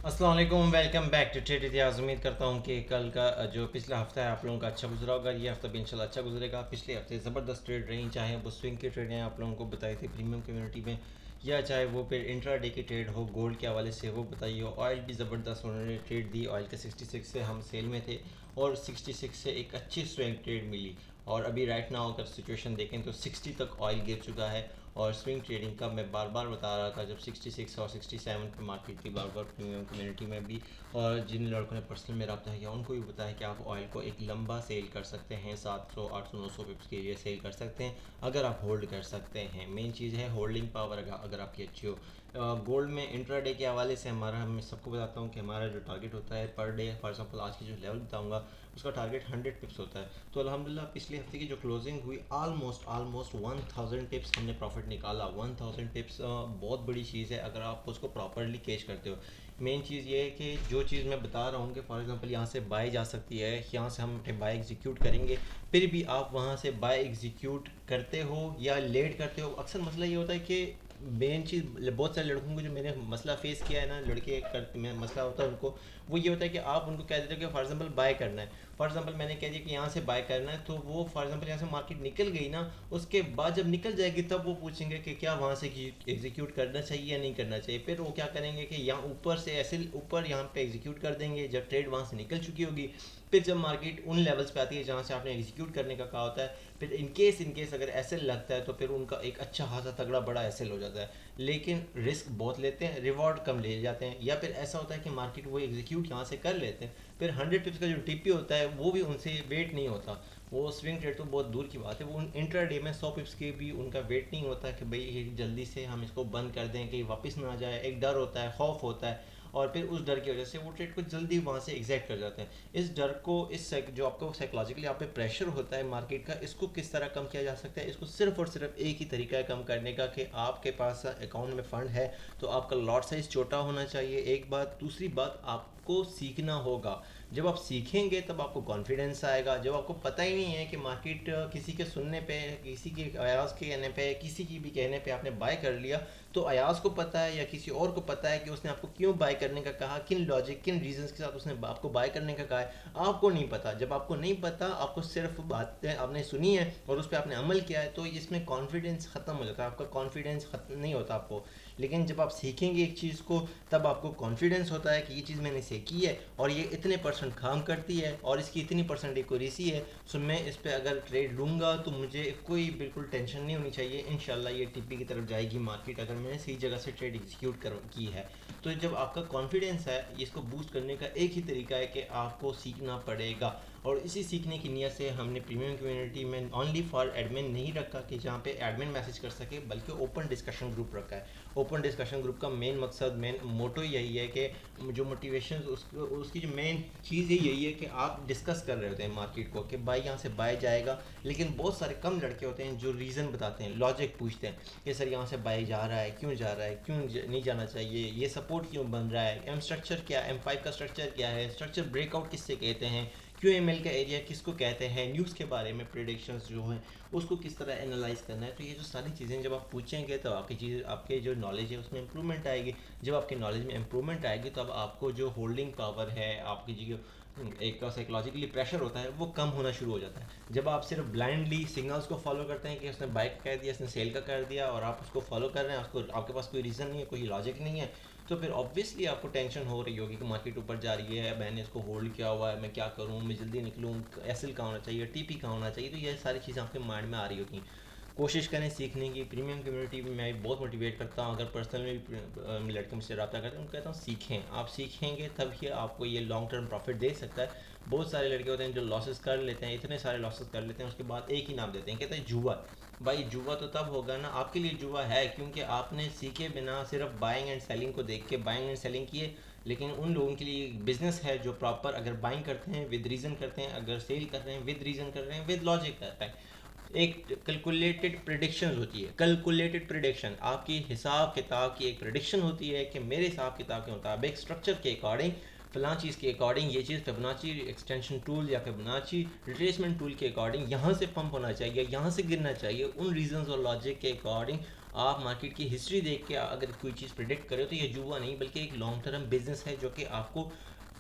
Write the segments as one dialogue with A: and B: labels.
A: अस्सलाम वालेकुम, welcome back to trade इतिहास। उम्मीद करता हूँ कि कल का जो पिछला हफ्ता है आप लोगों का अच्छा गुजरा होगा। ये हफ्ता भी इंशाल्लाह अच्छा गुजरेगा। पिछले हफ्ते ज़बरदस्त ट्रेड रही, चाहे वो स्विंग की ट्रेड हैं आप लोगों को बताई थी प्रीमियम कम्युनिटी में, या चाहे वो फिर इंट्रा डे की ट्रेड हो गोल्ड के हवाले से वो बताइए। ऑयल भी ज़बरदस्त उन्होंने ट्रेड दी। ऑयल के 66 से हम सेल में थे और 66 से एक अच्छी स्विंग ट्रेड मिली। और अभी राइट नाउ अगर सिचुएशन देखें तो 60 तक ऑयल गिर चुका है। और स्विंग ट्रेडिंग का मैं बार बार बता रहा था, जब 66 और 67 पे मार्केट थी बार बार प्रीमियम कम्युनिटी में भी। और जिन लड़कों ने पर्सनल में रब्ता किया उनको भी बताया कि आप ऑयल को एक लंबा सेल कर सकते हैं, 700 800 900 पिप्स के लिए सेल कर सकते हैं अगर आप होल्ड कर सकते हैं। मेन चीज़ है होल्डिंग पावर अगर आपकी अच्छी हो। गोल्ड में इंट्राडे के हवाले से हमारा, मैं सबको बताता हूँ कि हमारा जो टारगेट होता है पर डे, फॉर एग्जांपल आज की जो लेवल बताऊँगा उसका टारगेट 100 पिप्स होता है। तो अल्हम्दुलिल्लाह पिछले हफ्ते की जो क्लोजिंग हुई ऑलमोस्ट 1000 टिप्स हमने प्रॉफिट निकाला। 1000 टिप्स बहुत बड़ी चीज़ है अगर आप उसको प्रॉपरली कैच करते हो। मेन चीज़ ये है कि जो चीज़ मैं बता रहा हूँ कि फॉर एग्जांपल यहाँ से बाय जा सकती है, यहाँ से हम बाय एग्जीक्यूट करेंगे, फिर भी आप वहाँ से बाय एग्जीक्यूट करते हो या लेट करते हो। अक्सर मसला ये होता है कि मेन चीज़ बहुत सारे लड़कों को जो मैंने मसला फेस किया है ना, लड़के करते में मसला होता है उनको, वो ये होता है कि आप उनको कह देते हो कि फॉर एग्जांपल बाय करना है। फॉर एग्जांपल मैंने कह दिया कि यहाँ से बाय करना है, तो वो फॉर एग्जांपल यहाँ से मार्केट निकल गई ना, उसके बाद जब निकल जाएगी तब वो पूछेंगे कि क्या वहाँ से एग्जीक्यूट करना चाहिए या नहीं करना चाहिए। फिर वो क्या करेंगे कि यहाँ ऊपर से ऐसे ऊपर यहाँ पे एग्जीक्यूट कर देंगे जब ट्रेड वहाँ से निकल चुकी होगी। फिर जब मार्केट उन लेवल्स पे आती है जहाँ से आपने एग्जीक्यूट करने का कहा होता है, फिर इनकेस अगर एसएल लगता है तो फिर उनका एक अच्छा खासा तगड़ा बड़ा एसएल हो जाता है। लेकिन रिस्क बहुत लेते हैं, रिवॉर्ड कम ले जाते हैं। या फिर ऐसा होता है कि मार्केट वो एग्जीक्यूट यहाँ से कर लेते हैं, फिर 100 टिप्स का जो टीपी होता है वो भी उनसे वेट नहीं होता। वो स्विंग ट्रेड तो बहुत दूर की बात है, वो इंट्रा डे में 100 पिप्स के भी उनका वेट नहीं होता कि भाई ये जल्दी से हम इसको बंद कर दें कहीं वापस ना आ जाए। एक डर होता है, खौफ होता है, और फिर उस डर की वजह से वो ट्रेड को जल्दी वहाँ से एग्जैक्ट कर जाते हैं। इस डर को, इस जो आपको साइकोलॉजिकली आप पे प्रेशर होता है मार्केट का, इसको किस तरह कम किया जा सकता है? इसको सिर्फ और सिर्फ एक ही तरीका है कम करने का कि आपके पास अकाउंट में फ़ंड है तो आपका लॉट साइज छोटा होना चाहिए। एक बात, दूसरी बात, आपको सीखना होगा। जब आप सीखेंगे तब आपको कॉन्फिडेंस आएगा। जब आपको पता ही नहीं है कि मार्केट किसी के सुनने पे, किसी के अयाज के कहने पे, किसी की भी कहने पे आपने बाय कर लिया, तो अयाज को पता है या किसी और को पता है कि उसने आपको क्यों बाय करने का कहा, किन लॉजिक किन रीजंस के साथ उसने आपको बाय करने का कहा है, आपको नहीं पता। जब आपको नहीं पता, आपको सिर्फ बातें आपने सुनी है और उस पर आपने अमल किया है, तो इसमें कॉन्फिडेंस ख़त्म हो जाता है, आपका कॉन्फिडेंस ख़त्म नहीं होता आपको। लेकिन जब आप सीखेंगे एक चीज़ को तब आपको कॉन्फिडेंस होता है कि ये चीज़ मैंने सीखी है और ये इतने परसेंट काम करती है और इसकी इतनी परसेंट एक्यूरेसी है, सो मैं इस पर अगर ट्रेड लूँगा तो मुझे कोई बिल्कुल टेंशन नहीं होनी चाहिए। इंशाल्लाह ये टीपी की तरफ जाएगी मार्केट अगर मैंने सही जगह से ट्रेड एग्जीक्यूट कर की है। तो जब आपका कॉन्फिडेंस है, इसको बूस्ट करने का एक ही तरीका है कि आपको सीखना पड़ेगा। और इसी सीखने की नीयत से हमने प्रीमियम कम्युनिटी में ओनली फॉर एडमिन नहीं रखा कि जहाँ पे एडमिन मैसेज कर सके, बल्कि ओपन डिस्कशन ग्रुप रखा है। ओपन डिस्कशन ग्रुप का मेन मकसद, मेन मोटो यही है कि जो मोटिवेशन उसकी जो मेन चीज़ है यही है कि आप डिस्कस कर रहे होते हैं मार्केट को कि बाय यहाँ से बाय जाएगा। लेकिन बहुत सारे कम लड़के होते हैं जो रीज़न बताते हैं, लॉजिक पूछते हैं कि सर यहाँ से बाय जा रहा है, क्यों जा रहा है, क्यों नहीं जाना चाहिए, ये सपोर्ट क्यों बन रहा है, एम स्ट्रक्चर क्या, M5 का स्ट्रक्चर क्या है, स्ट्रक्चर ब्रेकआउट किससे कहते हैं, QML का एरिया किसको कहते हैं, न्यूज़ के बारे में प्रेडिक्शंस जो हैं उसको किस तरह एनालाइज करना है। तो ये जो सारी चीज़ें जब आप पूछेंगे तो आपकी चीज़, आपके जो नॉलेज है उसमें इंप्रूवमेंट आएगी। जब आपके नॉलेज में इंप्रूवमेंट आएगी तो अब आपको जो होल्डिंग पावर है, आपकी जो एक साइकोलॉजिकली प्रेशर होता है वो कम होना शुरू हो जाता है। जब आप सिर्फ ब्लाइंडली सिग्नल्स को फॉलो करते हैं कि उसने बाइक का कह दिया, उसने सेल का कर दिया और आप उसको फॉलो कर रहे हैं, उसको आपके पास कोई रीज़न नहीं है, कोई लॉजिक नहीं है, तो फिर ऑब्वियसली आपको टेंशन हो रही होगी कि मार्केट ऊपर जा रही है, मैंने इसको होल्ड किया हुआ है, मैं क्या करूँ, मैं जल्दी निकलूँ, एसएल कहाँ होना चाहिए, टीपी कहाँ होना चाहिए। तो ये सारी चीज़ें आपके माइंड में आ रही होती हैं। कोशिश करें सीखने की। प्रीमियम कम्युनिटी में मैं बहुत मोटिवेट करता हूँ, अगर पर्सनली लड़के मुझसे रब्ता करते हैं उनको कहता हूँ सीखें। आप सीखेंगे तब ही आपको ये लॉन्ग टर्म प्रॉफिट दे सकता है। बहुत सारे लड़के होते हैं जो लॉसेस कर लेते हैं, इतने सारे लॉसेस कर लेते हैं, उसके बाद एक ही नाम देते हैं, कहते हैं जुआ। भाई जुआ तो तब होगा ना, आपके लिए जुआ है क्योंकि आपने सीखे बिना सिर्फ बाइंग एंड सेलिंग को देख के बाइंग एंड सेलिंग किए। लेकिन उन लोगों के लिए बिजनेस है जो प्रॉपर अगर बाइंग करते हैं विद रीज़न करते हैं, अगर सेल कर रहे हैं विद रीज़न कर रहे हैं, विद लॉजिक करते हैं। एक कैलकुलेटेड प्रिडिक्शन होती है, कैलकुलेटेड प्रिडिक्शन आपकी हिसाब किताब की एक प्रिडिक्शन होती है कि मेरे हिसाब किताब के मुताबिक स्ट्रक्चर के अकॉर्डिंग, फलां चीज़ के अकॉर्डिंग, ये चीज़ फिबोनाची एक्सटेंशन टूल या फिबोनाची रिट्रेसमेंट टूल के अकॉर्डिंग यहाँ से पंप होना चाहिए, यहाँ से गिरना चाहिए। उन रीजंस और लॉजिक के अकॉर्डिंग आप मार्केट की हिस्ट्री देख के अगर कोई चीज़ प्रिडिक्ट करें तो ये जुआ नहीं बल्कि एक लॉन्ग टर्म बिजनेस है जो कि आपको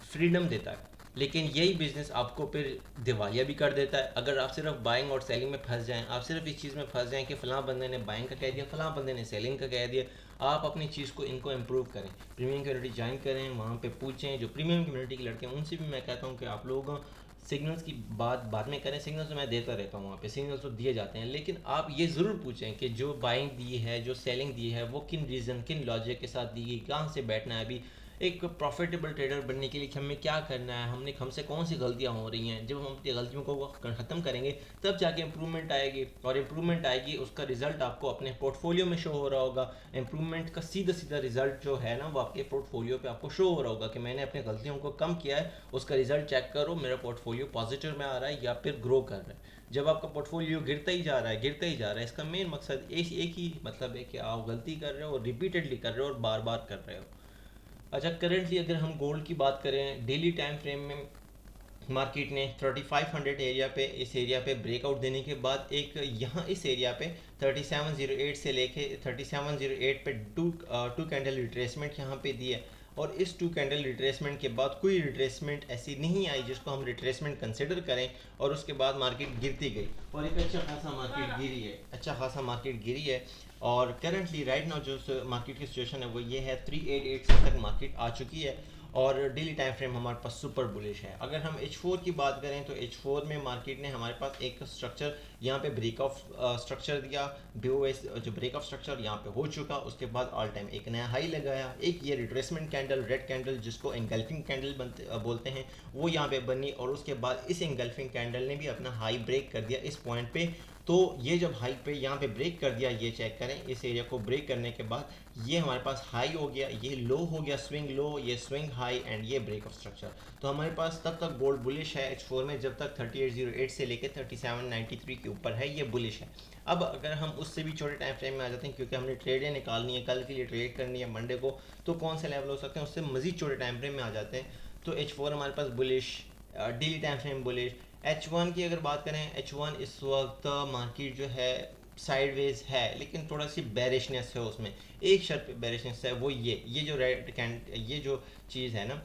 A: फ्रीडम देता है। लेकिन यही बिजनेस आपको फिर दिवालिया भी कर देता है अगर आप सिर्फ बाइंग और सेलिंग में फंस जाएं। आप सिर्फ इस चीज़ में फंस जाएं कि फ़लाँ बंदे ने बाइंग का कह दिया, फ़लाँ बंदे ने सेलिंग का कह दिया। आप अपनी चीज़ को इनको इम्प्रूव करें, प्रीमियम कम्युनिटी ज्वाइन करें, वहाँ पे पूछें जो प्रीमियम कम्युनिटी के लड़के हैं उनसे भी मैं कहता हूँ कि आप लोग सिग्नल्स की बात बाद में करें। सिग्नल्स तो मैं देता रहता हूँ, वहाँ पे सिग्नल्स तो दिए जाते हैं, लेकिन आप ये ज़रूर पूछें कि जो बाइंग दी है, जो सेलिंग दी है, वो किन रीज़न, किन लॉजिक के साथ दी गई, कहाँ से बैठना है। अभी एक प्रॉफिटेबल ट्रेडर बनने के लिए हमें क्या करना है, हमसे कौन सी गलतियाँ हो रही हैं। जब हम अपनी गलतियों को ख़त्म करेंगे तब जाके इम्प्रूवमेंट आएगी, और इम्प्रूवमेंट आएगी उसका रिजल्ट आपको अपने पोर्टफोलियो में शो हो रहा होगा। इम्प्रूवमेंट का सीधा सीधा रिजल्ट जो है ना वो आपके पोर्टफोलियो पे आपको शो हो रहा होगा कि मैंने अपनी गलतियों को कम किया है, उसका रिजल्ट चेक करो, मेरा पोर्टफोलियो पॉजिटिव में आ रहा है या फिर ग्रो कर रहा है। जब आपका पोर्टफोलियो गिरता ही जा रहा है, गिरता ही जा रहा है, इसका मेन मकसद एक ही मतलब है कि आप गलती कर रहे हो, रिपीटेडली कर रहे हो और बार बार कर रहे हो। अच्छा, करंटली अगर हम गोल्ड की बात करें, डेली टाइम फ्रेम में मार्केट ने 3500 एरिया पे, इस एरिया पे ब्रेकआउट देने के बाद एक यहाँ इस एरिया पे 3708 से लेके 3708 पे टू कैंडल रिट्रेसमेंट यहाँ पे दी है। और इस टू कैंडल रिट्रेसमेंट के बाद कोई रिट्रेसमेंट ऐसी नहीं आई जिसको हम रिट्रेसमेंट कंसिडर करें, और उसके बाद मार्केट गिरती गई और एक अच्छा खासा मार्केट गिरी है। और करंटली राइट नाउ जो मार्केट की सिचुएशन है वो ये है, 388 तक मार्केट आ चुकी है और डेली टाइम फ्रेम हमारे पास सुपर बुलिश है। अगर हम H4 की बात करें तो H4 में मार्केट ने हमारे पास एक स्ट्रक्चर यहाँ पे ब्रेक ऑफ स्ट्रक्चर दिया, BOS जो ब्रेक ऑफ स्ट्रक्चर यहाँ पे हो चुका, उसके बाद ऑल टाइम एक नया हाई लगाया, एक ये रिट्रेसमेंट कैंडल, रेड कैंडल जिसको एंगल्फिंग कैंडल बोलते हैं, वो यहाँ पे बनी, और उसके बाद इस एंगल्फिंग कैंडल ने भी अपना हाई ब्रेक कर दिया इस पॉइंट पे। तो ये जब हाई पे यहाँ पे ब्रेक कर दिया, ये चेक करें, इस एरिया को ब्रेक करने के बाद ये हमारे पास हाई हो गया, ये लो हो गया, स्विंग लो, ये स्विंग हाई, एंड ये ब्रेक ऑफ स्ट्रक्चर। तो हमारे पास तब तक गोल्ड बुलिश है H4 में जब तक 3808 से लेकर 3793 के ऊपर है, ये बुलिश है। अब अगर हम उससे भी छोटे टाइम फ्रेम में आ जाते हैं, क्योंकि हमने ट्रेडें निकालनी है, कल के लिए ट्रेड करनी है मंडे को, तो कौन से लेवल हो सकते हैं, उससे मजीद छोटे टाइम फ्रेम में आ जाते हैं। तो H4 हमारे पास bullish, daily time frame bullish. H1 की अगर बात करें, H1 इस वक्त मार्केट जो है साइडवेज है, लेकिन थोड़ा सी बेरिशनेस है उसमें। एक शर्त पे बेरिशनेस है, वो ये जो रेड कैंड, ये जो चीज़ है ना,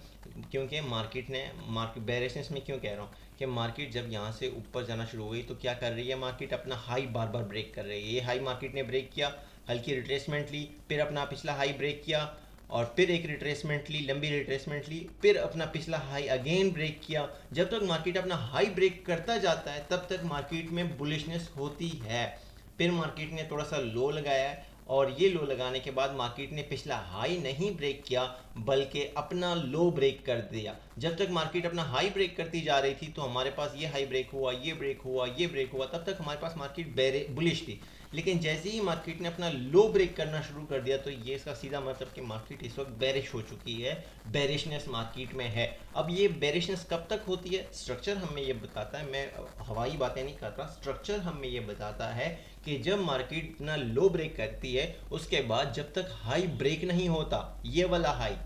A: क्योंकि मार्केट बेरिशनेस में क्यों कह रहा हूँ कि मार्केट जब यहाँ से ऊपर जाना शुरू हो गई तो क्या कर रही है, मार्केट अपना हाई बार बार ब्रेक कर रही है। ये हाई मार्केट ने ब्रेक किया, हल्की रिट्रेसमेंट ली, फिर अपना पिछला हाई ब्रेक किया, और फिर एक रिट्रेसमेंट ली, लंबी रिट्रेसमेंट ली, फिर अपना पिछला हाई अगेन ब्रेक किया। जब तक मार्केट अपना हाई ब्रेक करता जाता है तब तक मार्केट में बुलिशनेस होती है। फिर मार्केट ने थोड़ा सा लो लगाया है, और ये लो लगाने के बाद मार्केट ने पिछला हाई नहीं ब्रेक किया बल्कि अपना लो ब्रेक कर दिया। जब तक मार्केट अपना हाई ब्रेक करती जा रही थी तो हमारे पास ये हाई ब्रेक हुआ, ये ब्रेक हुआ, ये ब्रेक हुआ, तब तक हमारे पास मार्केट बुलिश थी। लेकिन जैसे ही मार्केट ने अपना लो ब्रेक करना शुरू कर दिया तो ये इसका सीधा मतलब कि मार्केट इस वक्त बेरिश हो चुकी है, बेरिशनेस मार्केट में है। अब ये बेरिशनेस कब तक होती है, स्ट्रक्चर हमें ये बताता है, मैं हवाई बातें नहीं करता, स्ट्रक्चर हमें ये बताता है कि जब मार्केट अपना लो ब्रेक करती है उसके बाद जब तक हाई ब्रेक नहीं होता, ये वाला हाई,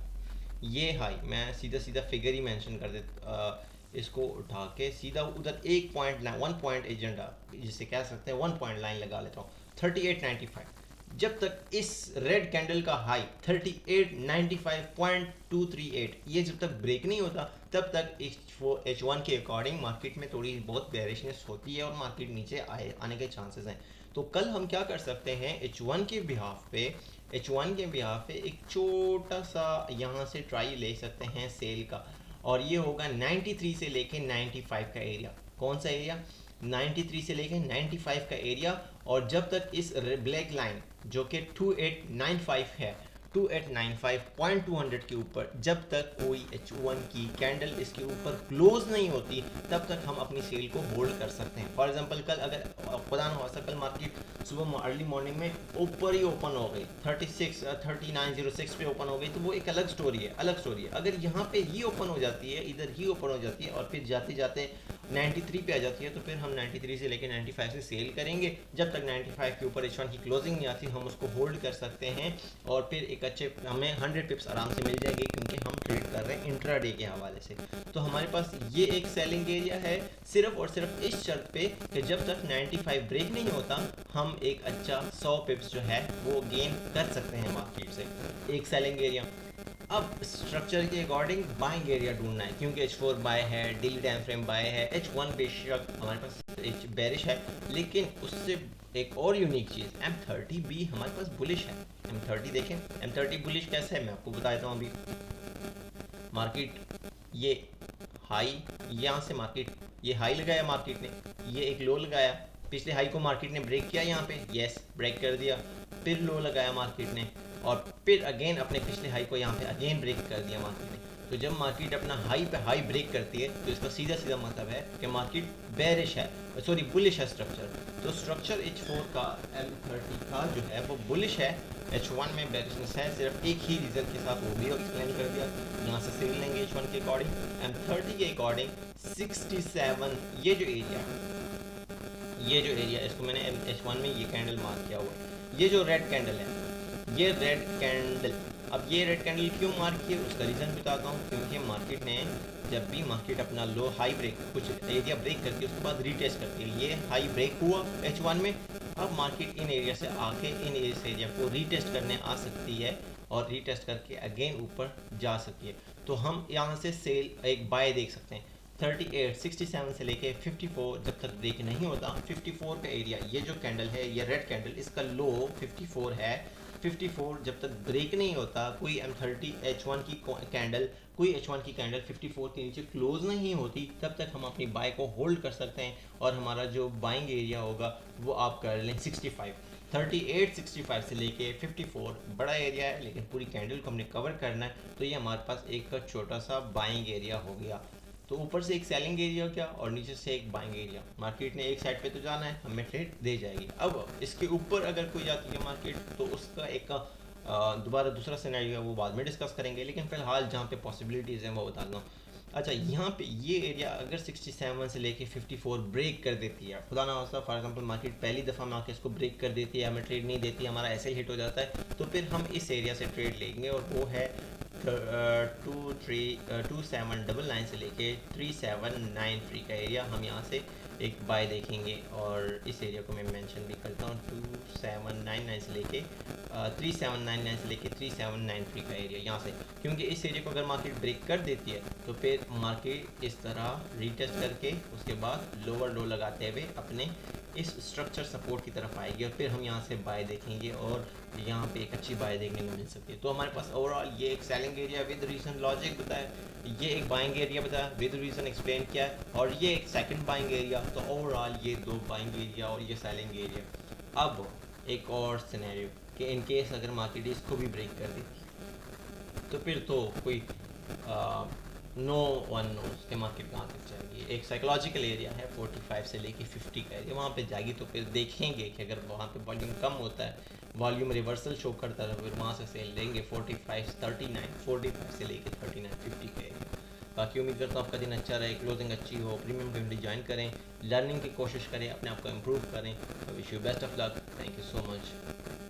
A: ये हाई, मैं सीधा सीधा फिगर ही मेंशन कर देता, इसको उठा के सीधा उधर एक पॉइंट लाइन, 1 पॉइंट एजेंडा जिसे कह सकते हैं, 1 पॉइंट लाइन लगा लेता हूँ, 3895। जब तक इस रेड कैंडल का हाई 3895.238 ये जब तक ब्रेक नहीं होता तब तक H1 के अकॉर्डिंग मार्केट में थोड़ी बहुत बेरिशनेस होती है और मार्केट नीचे आने के चांसेस हैं। तो कल हम क्या कर सकते हैं, H1 के बिहाफ पे एक छोटा सा यहाँ से ट्राई ले सकते हैं सेल का, और ये होगा 93 से लेके 95 का एरिया। कौन सा एरिया, 93 से लेके 95 का एरिया। और जब तक इस ब्लैक लाइन जो कि 2895 है, 2895.200 के ऊपर जब तक कोई H1 की कैंडल इसके ऊपर क्लोज नहीं होती तब तक हम अपनी सेल को होल्ड कर सकते हैं। फॉर एग्जांपल कल अगर खुदा न खास्ता कल मार्केट सुबह अर्ली मॉर्निंग में ऊपर ही ओपन हो गई, 3906 पे ओपन हो गई, तो वो एक अलग स्टोरी है। अगर यहाँ पे ही ओपन हो जाती है, इधर ही ओपन हो जाती है और फिर जाते जाते 93 पे आ जाती है, तो फिर हम 93 से लेकर 95 से सेल करेंगे। जब तक 95 के ऊपर H1 की क्लोजिंग नहीं आती हम उसको होल्ड कर सकते हैं, और फिर एक अच्छे हमें 100 पिप्स आराम से मिल जाएगी, क्योंकि हम ट्रेड कर रहे हैं इंट्राडे के हवाले से। तो हमारे पास ये एक सेलिंग एरिया है सिर्फ और सिर्फ इस शर्त पे कि जब तक 95 ब्रेक नहीं होता हम एक अच्छा 100 पिप्स जो है वो गेन कर सकते हैं मार्केट से, एक सेलिंग एरिया। अब स्ट्रक्चर के अकॉर्डिंग बाइंग एरिया ढूंढना है, क्योंकि H4 बाय है, डेली टाइम फ्रेम बाय है, H1 बेशक हमारे पास H बेरिश है, लेकिन उससे एक और यूनिक चीज़ M30B हमारे पास बुलिश है। M30 देखें, M30 बुलिश कैसे है मैं आपको बताता हूँ। अभी मार्केट ये हाई, यहाँ से मार्केट ये हाई लगाया मार्केट ने, ये एक लो लगाया, पिछले हाई को मार्केट ने ब्रेक किया यहाँ पे, यस ब्रेक कर दिया, फिर लो लगाया मार्केट ने और फिर अगेन अपने पिछले हाई को यहाँ पे अगेन ब्रेक कर दिया मार्केट ने। तो जब मार्केट अपना हाई पे हाई ब्रेक करती है तो इसका सीधा सीधा मतलब है कि मार्केट बेरिश है, सॉरी बुलिश है स्ट्रक्चर। तो स्ट्रक्चर H4 का M30 का जो है वो बुलिश है, H1 में बेरिशनेस है, सिर्फ एक ही रीज़न के साथ वो भी एक्सप्लेन कर दिया। यहाँ से सेल लेंगे H1 के अकॉर्डिंग, M30 के अकॉर्डिंग 67 ये जो एरिया इसको मैंने H1 में ये कैंडल मार्क किया हुआ है, ये जो रेड कैंडल है ये रेड कैंडल। अब ये रेड कैंडल क्यों मार्क किया उसका रीज़न बताता हूँ, क्योंकि मार्केट ने जब भी मार्केट अपना लो हाई ब्रेक कुछ एरिया ब्रेक करती है उसके बाद रीटेस्ट करती है, ये हाई ब्रेक हुआ H1 में, अब मार्केट इन एरिया से आके इन एरिया को रीटेस्ट करने आ सकती है और रीटेस्ट करके अगेन ऊपर जा सकती है। तो हम यहाँ से सेल एक बाय देख सकते हैं 38 67 से लेके 54 जब तक ब्रेक नहीं होता। 54 का एरिया ये जो कैंडल है ये रेड कैंडल, इसका लो 54 है। 54 जब तक ब्रेक नहीं होता, कोई M30 H1 की कैंडल कोई H1 की कैंडल 54 के नीचे क्लोज नहीं होती, तब तक हम अपनी बाय को होल्ड कर सकते हैं और हमारा जो बाइंग एरिया होगा वो आप कर लें 65 38 65 से लेके 54 बड़ा एरिया है, लेकिन पूरी कैंडल को हमने कवर करना है, तो ये हमारे पास एक छोटा सा बाइंग एरिया हो गया। तो ऊपर से एक सेलिंग एरिया क्या और नीचे से एक बाइंग एरिया। मार्केट ने एक साइड पे तो जाना है, हमें ट्रेड दे जाएगी। अब इसके ऊपर अगर कोई जाती है मार्केट तो उसका एक दोबारा दूसरा सिनेरियो वो बाद में डिस्कस करेंगे, लेकिन फिलहाल जहाँ पे पॉसिबिलिटीज़ हैं वो बता दूँ। अच्छा, यहाँ पे ये एरिया अगर 67 से लेके 54 ब्रेक कर देती है, खुदा ना खास्ता फॉर एग्जांपल मार्केट पहली दफ़ा में आके इसको ब्रेक कर देती है, हमें ट्रेड नहीं देती, हमारा ऐसे ही हिट हो जाता है, तो फिर हम इस एरिया से ट्रेड लेंगे और वो है 2799 से लेके 3793 का एरिया। हम यहाँ से एक बाय देखेंगे और इस एरिया को मैं मेंशन भी करता हूँ 2799 से लेके 3799 से लेके 3793 का एरिया यहाँ से, क्योंकि इस एरिया को अगर मार्केट ब्रेक कर देती है तो फिर मार्केट इस तरह रीटेस्ट करके उसके बाद लोअर लो लगाते हुए अपने इस स्ट्रक्चर सपोर्ट की तरफ आएगी और फिर हम यहाँ से बाय देखेंगे और यहाँ पे एक अच्छी बाय देखने को मिल सकती है। तो हमारे पास ओवरऑल ये एक selling area with reason logic बताया, ये एक बाइंग एरिया बताया विद रीजन एक्सप्लेन किया है, और ये एक सेकंड बाइंग एरिया। तो ओवरऑल ये दो बाइंग एरिया और ये सेलिंग एरिया। अब एक और सिनेरियो कि इन केस अगर मार्केट इसको भी ब्रेक कर देती तो फिर तो कोई नो वन नोज के मार्केट कहाँ तक जाएगी। एक साइकोलॉजिकल एरिया है 45 से लेके 50 का एरिया, वहाँ पे जाएगी तो फिर देखेंगे कि अगर वहाँ पे वॉल्यूम कम होता है, वॉल्यूम रिवर्सल शो करता है, फिर वहाँ से सेल लेंगे 45 39 45 से लेके 39 50 का एरिया। बाकी उम्मीद करता हूँ आपका दिन अच्छा रहे, क्लोजिंग अच्छी हो, प्रीमियम कम्युनिटी ज्वाइन करें, लर्निंग की कोशिश करें, अपने आप को इम्प्रूव करें। Wish you best of luck, thank you so much.